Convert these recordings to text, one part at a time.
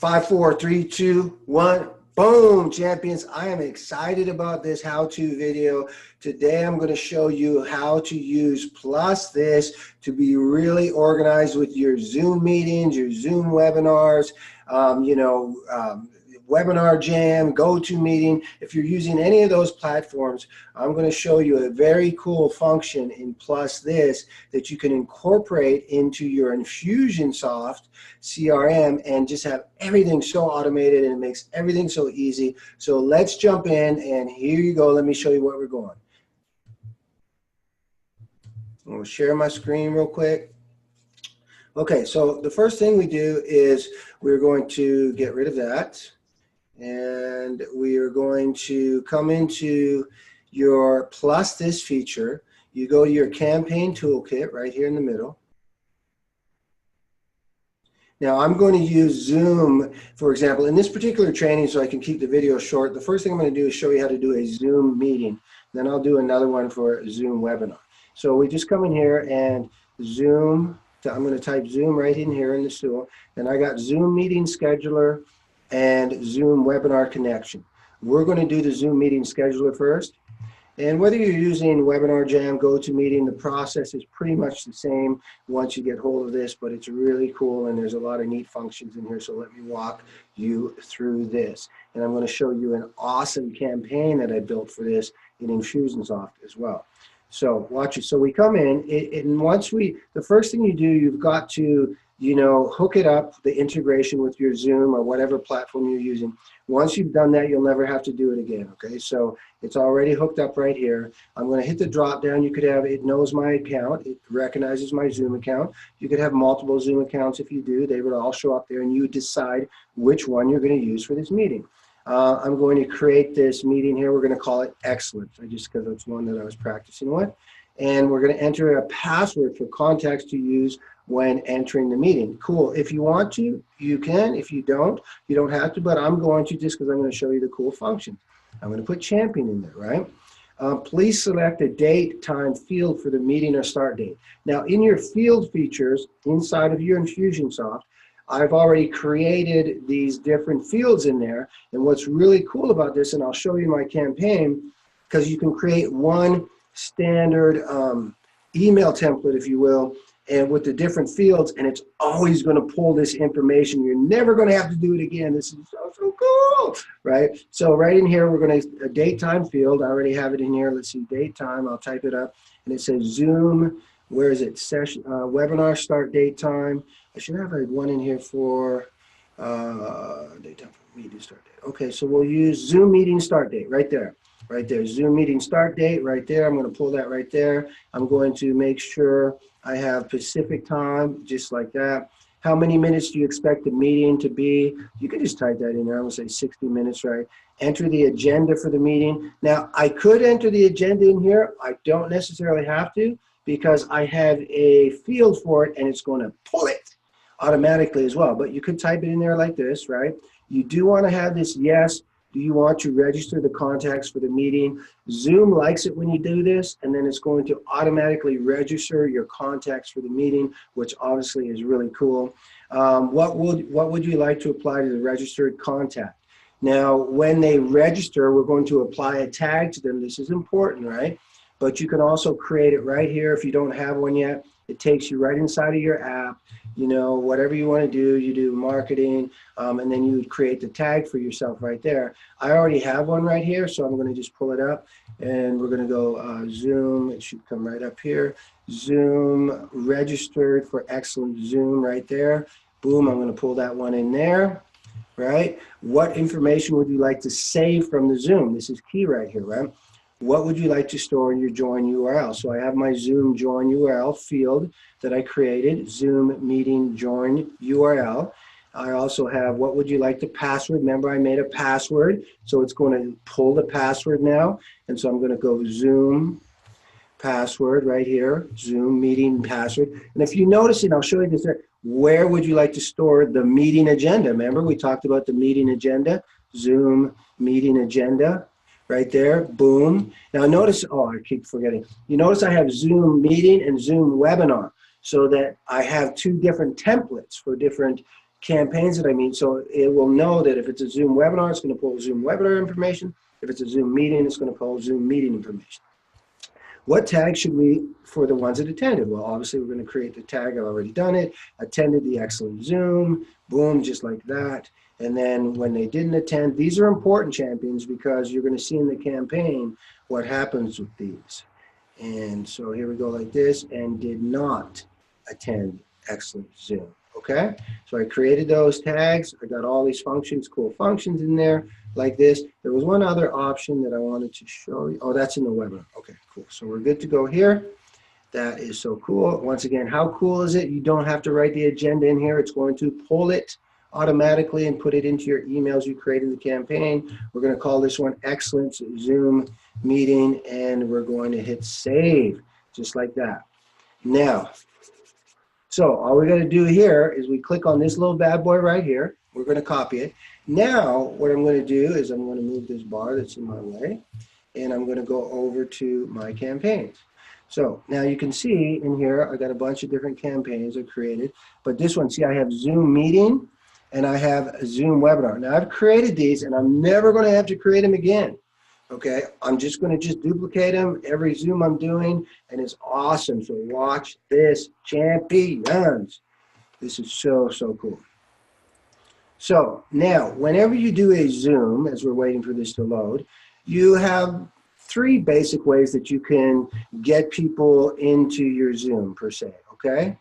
5, 4, 3, 2, 1. Boom, champions. I am excited about this how-to video. Today, I'm going to show you how to use Plusthis to be really organized with your Zoom meetings, your Zoom webinars, Webinar Jam, GoToMeeting. If you're using any of those platforms, I'm going to show you a very cool function in Plusthis that you can incorporate into your Infusionsoft CRM and just have everything so automated, and it makes everything so easy. So let's jump in, and here you go. Let me show you where we're going. I'm going to share my screen real quick. Okay, so the first thing we do is we're going to get rid of that. And we are going to come into your Plusthis feature. You go to your campaign toolkit right here in the middle. Now I'm going to use Zoom, for example, in this particular training, so I can keep the video short. The first thing I'm going to do is show you how to do a Zoom meeting. Then I'll do another one for a Zoom webinar. So we just come in here and Zoom. I'm going to type Zoom right in here in the stool. And I got Zoom meeting scheduler and Zoom webinar connection. We're going to do the Zoom meeting scheduler first. And whether you're using Webinar Jam, GoToMeeting, the process is pretty much the same once you get hold of this, but it's really cool and there's a lot of neat functions in here. So let me walk you through this. And I'm going to show you an awesome campaign that I built for this in Infusionsoft as well. So watch it. So we come in, and the first thing you do, you've got to hook it up, the integration with your Zoom or whatever platform you're using. Once you've done that, you'll never have to do it again, okay? So it's already hooked up right here. I'm going to hit the drop down. You could have, it knows my account. It recognizes my Zoom account. You could have multiple Zoom accounts if you do. They would all show up there, and you decide which one you're going to use for this meeting. I'm going to create this meeting here. We're going to call it Excellence, just because it's one that I was practicing with. And we're going to enter a password for contacts to use when entering the meeting. Cool. If you want to, you can. If you don't have to, but I'm going to, just because I'm going to show you the cool functions. I'm going to put champion in there, right? Please select a date, time field for the meeting or start date. Now, in your field features inside of your Infusionsoft, I've already created these different fields in there. And what's really cool about this, and I'll show you my campaign, because you can create one standard email template, if you will, and with the different fields, and it's always going to pull this information. You're never going to have to do it again. This is so cool, right? So right in here, we're going to, a date time field. I already have it in here. Let's see, date time. I'll type it up, and it says Zoom. Where is it? Session, webinar start date time. I should have one in here for date time for meeting start date. Okay, so we'll use Zoom meeting start date right there. Right there, Zoom meeting start date right there. I'm going to pull that right there. I'm going to make sure I have Pacific time, just like that. How many minutes do you expect the meeting to be? You can just type that in there. I'm going to say 60 minutes, right? Enter the agenda for the meeting. Now, I could enter the agenda in here. I don't necessarily have to, because I have a field for it, and it's going to pull it automatically as well. But you could type it in there like this, right? You do want to have this yes. Do you want to register the contacts for the meeting? Zoom likes it when you do this, and then it's going to automatically register your contacts for the meeting, which obviously is really cool. What would you like to apply to the registered contact? Now, when they register, we're going to apply a tag to them. This is important, right? But you can also create it right here if you don't have one yet. It takes you right inside of your app. Whatever you want to do, you do marketing, and then you would create the tag for yourself right there. I already have one right here, so I'm going to just pull it up, and we're going to go Zoom. It should come right up here. Zoom registered for Excellent Zoom right there. Boom, I'm going to pull that one in there, right? What information would you like to save from the Zoom? This is key right here, right? What would you like to store in your join URL? So I have my Zoom join URL field that I created, Zoom meeting join URL. I also have what would you like the password. Remember, I made a password, so it's going to pull the password now. And so I'm going to go Zoom password right here, Zoom meeting password. And if you notice it, I'll show you this there. Where would you like to store the meeting agenda? Remember, we talked about the meeting agenda, Zoom meeting agenda. Right there, boom. Now notice, oh, I keep forgetting. You notice I have Zoom meeting and Zoom webinar, so that I have two different templates for different campaigns that I meet. So it will know that if it's a Zoom webinar, it's going to pull Zoom webinar information. If it's a Zoom meeting, it's going to pull Zoom meeting information. What tag should we, for the ones that attended? Well, obviously we're going to create the tag. I've already done it. Attended the excellent Zoom, boom, just like that. And then when they didn't attend, these are important champions because you're going to see in the campaign what happens with these. And so here we go like this, and did not attend excellent Zoom. Okay, so I created those tags. I got all these functions, cool functions in there like this. There was one other option that I wanted to show you. Oh, that's in the webinar. Okay, cool. So we're good to go here. That is so cool. Once again, how cool is it? You don't have to write the agenda in here. It's going to pull it automatically and put it into your emails you create in the campaign. We're going to call this one Excellence Zoom Meeting, and we're going to hit save, just like that. Now, so all we're going to do here is we click on this little bad boy right here. We're going to copy it. Now, what I'm going to do is I'm going to move this bar that's in my way, and I'm going to go over to my campaigns. So now you can see in here, I got a bunch of different campaigns I created, but this one, see, I have Zoom Meeting and I have a Zoom Webinar. Now I've created these and I'm never going to have to create them again. Okay, I'm just going to duplicate them every Zoom I'm doing, and it's awesome. So watch this, champions. This is so, so cool. So now, whenever you do a Zoom, as we're waiting for this to load, you have three basic ways that you can get people into your Zoom per se, okay?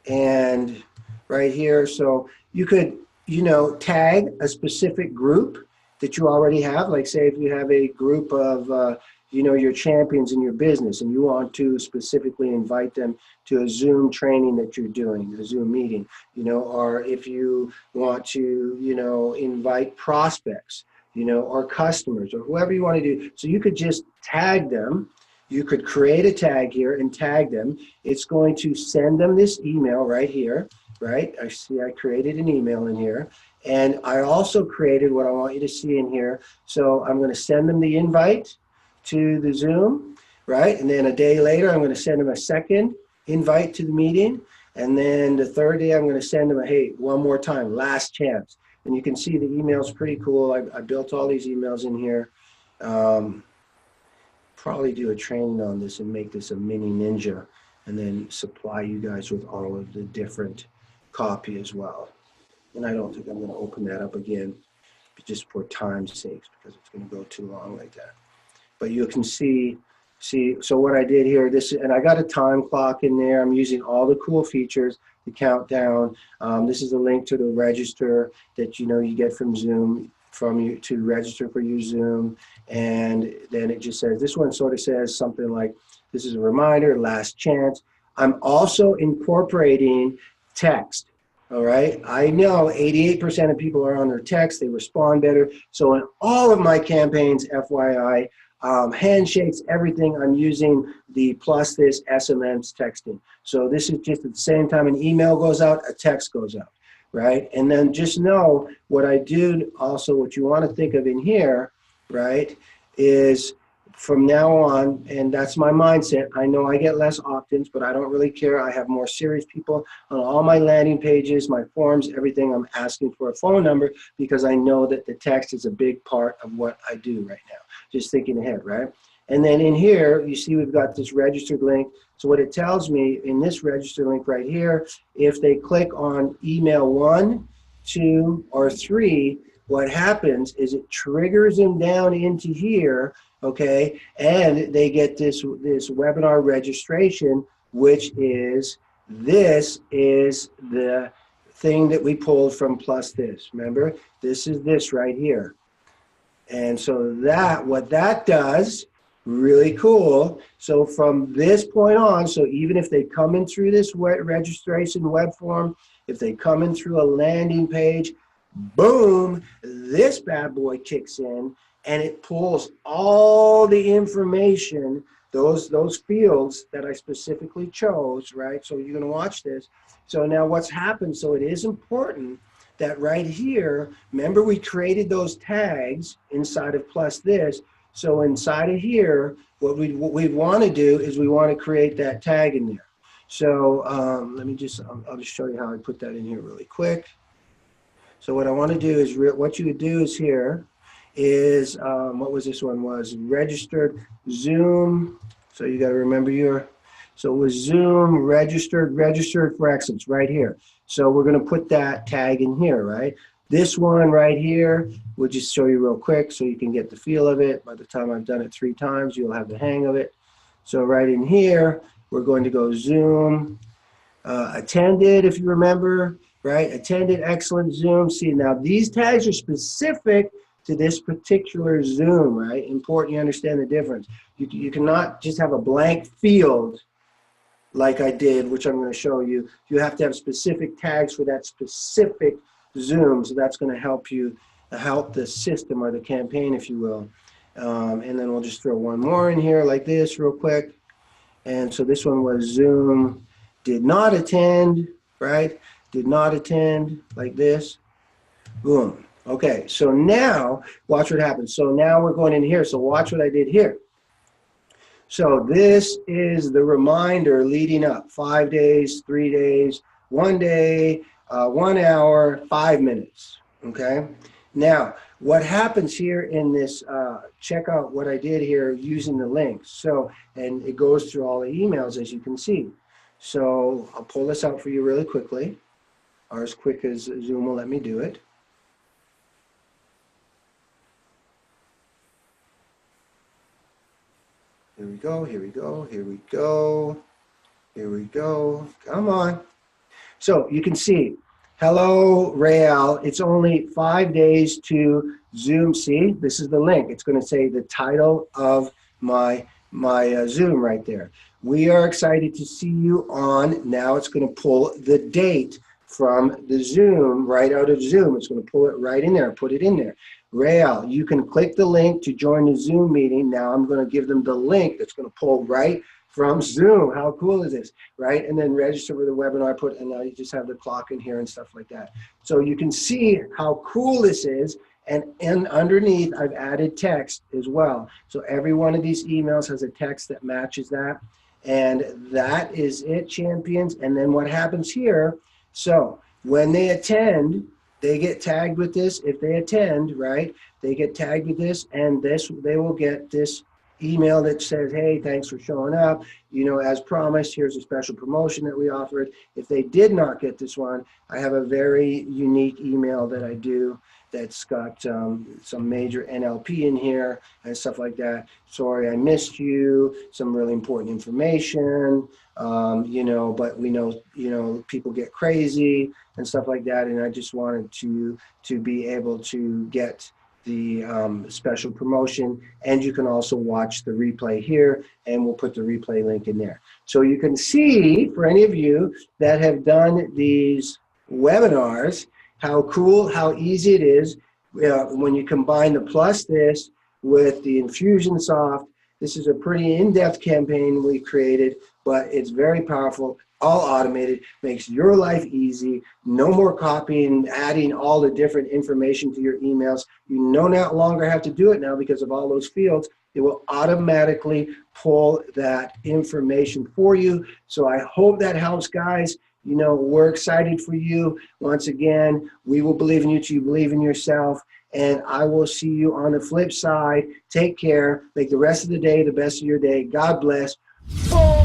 And right here, so you could, you know, tag a specific group that you already have. Like say if you have a group of, you know, your champions in your business and you want to specifically invite them to a Zoom training that you're doing, a Zoom meeting, you know, or if you want to, you know, invite prospects, you know, or customers or whoever you want to do. So you could just tag them. You could create a tag here and tag them. It's going to send them this email right here, right? I see I created an email in here. And I also created what I want you to see in here. So I'm going to send them the invite to the Zoom, right? And then a day later, I'm going to send them a second invite to the meeting. And then the third day, I'm going to send them a, hey, one more time, last chance. And you can see the email's pretty cool. I built all these emails in here. Probably do a training on this and make this a mini ninja and then supply you guys with all of the different copy as well. And I don't think I'm going to open that up again just for time's sake because it's going to go too long like that. But you can see, so what I did here, this, and I got a time clock in there. I'm using all the cool features, the countdown. This is a link to the register that, you know, you get from Zoom, from you to register for your Zoom. And then it just says, this one sort of says something like, this is a reminder, last chance. I'm also incorporating text. All right, I know 88% of people are on their text, they respond better. So in all of my campaigns, FYI, handshakes, everything, I'm using the Plusthis SMS texting. So this is just at the same time an email goes out, a text goes out, right? And then just know what I do also, what you want to think of in here, right, is from now on, and that's my mindset. I know I get less opt-ins, but I don't really care. I have more serious people on all my landing pages, my forums, everything. I'm asking for a phone number because I know that the text is a big part of what I do right now. Just thinking ahead, right? And then in here, you see we've got this registered link. So what it tells me in this registered link right here, if they click on email 1, 2, or 3, what happens is it triggers them down into here, okay, and they get this webinar registration, which is, this is the thing that we pulled from Plusthis. Remember, this is this right here. And so that, what that does, really cool. So from this point on, so even if they come in through this registration web form, if they come in through a landing page, boom, this bad boy kicks in and it pulls all the information, those fields that I specifically chose, right? So you're gonna watch this. So now what's happened, so it is important that right here, remember we created those tags inside of Plusthis. So inside of here, what we want to do is we want to create that tag in there. So let me just, I'll just show you how I put that in here really quick. So what I want to do is, what you would do is here is, what was this one was? Registered Zoom. So you got to remember so it was Zoom registered for excellence right here. So we're going to put that tag in here, right? This one right here, we'll just show you real quick so you can get the feel of it. By the time I've done it 3 times, you'll have the hang of it. So right in here, we're going to go Zoom attended, if you remember, right? Attended, excellent, Zoom. See, now these tags are specific to this particular Zoom, right? Important you understand the difference. You cannot just have a blank field like I did, which I'm going to show you. You have to have specific tags for that specific Zoom. So that's going to help you, help the system or the campaign, if you will. And then we'll just throw one more in here like this real quick. And so this one was Zoom did not attend, right? Did not attend, like this. Boom. Okay, so now watch what happens. So now we're going in here. So watch what I did here. So this is the reminder leading up. 5 days, 3 days, 1 day, 1 hour, 5 minutes. Okay. Now, what happens here in this, check out what I did here using the links. So, and it goes through all the emails, as you can see. So I'll pull this out for you really quickly, or as quick as Zoom will let me do it. Here we go, here we go, here we go, here we go. Come on. So you can see, hello, Rael. It's only 5 days to Zoom. See, this is the link. It's going to say the title of my Zoom right there. We are excited to see you on. Now it's going to pull the date from the Zoom right out of Zoom. It's going to pull it right in there, put it in there. Rael, you can click the link to join the Zoom meeting. Now I'm going to give them the link that's going to pull right from Zoom. How cool is this, right? And then register for the webinar, and now you just have the clock in here and stuff like that. So you can see how cool this is. And underneath, I've added text as well. So every one of these emails has a text that matches that. And that is it, champions. And then what happens here, so when they attend, they get tagged with this. If they attend, right, they get tagged with this, and they will get this email that says, hey, thanks for showing up. You know, as promised, here's a special promotion that we offered. If they did not get this one, I have a very unique email that I do that's got some major NLP in here and stuff like that. Sorry, I missed you. Some really important information, you know, but we know, you know, people get crazy and stuff like that. And I just wanted to be able to get the special promotion. And you can also watch the replay here, and we'll put the replay link in there. So you can see, for any of you that have done these webinars, how cool, how easy it is when you combine the Plusthis with the Infusionsoft. This is a pretty in-depth campaign we created, but it's very powerful, all automated, makes your life easy. No more copying, adding all the different information to your emails. You no longer have to do it now because of all those fields. It will automatically pull that information for you. So I hope that helps, guys. You know, we're excited for you. Once again, we will believe in you till you believe in yourself. And I will see you on the flip side. Take care. Make the rest of the day the best of your day. God bless. Boom!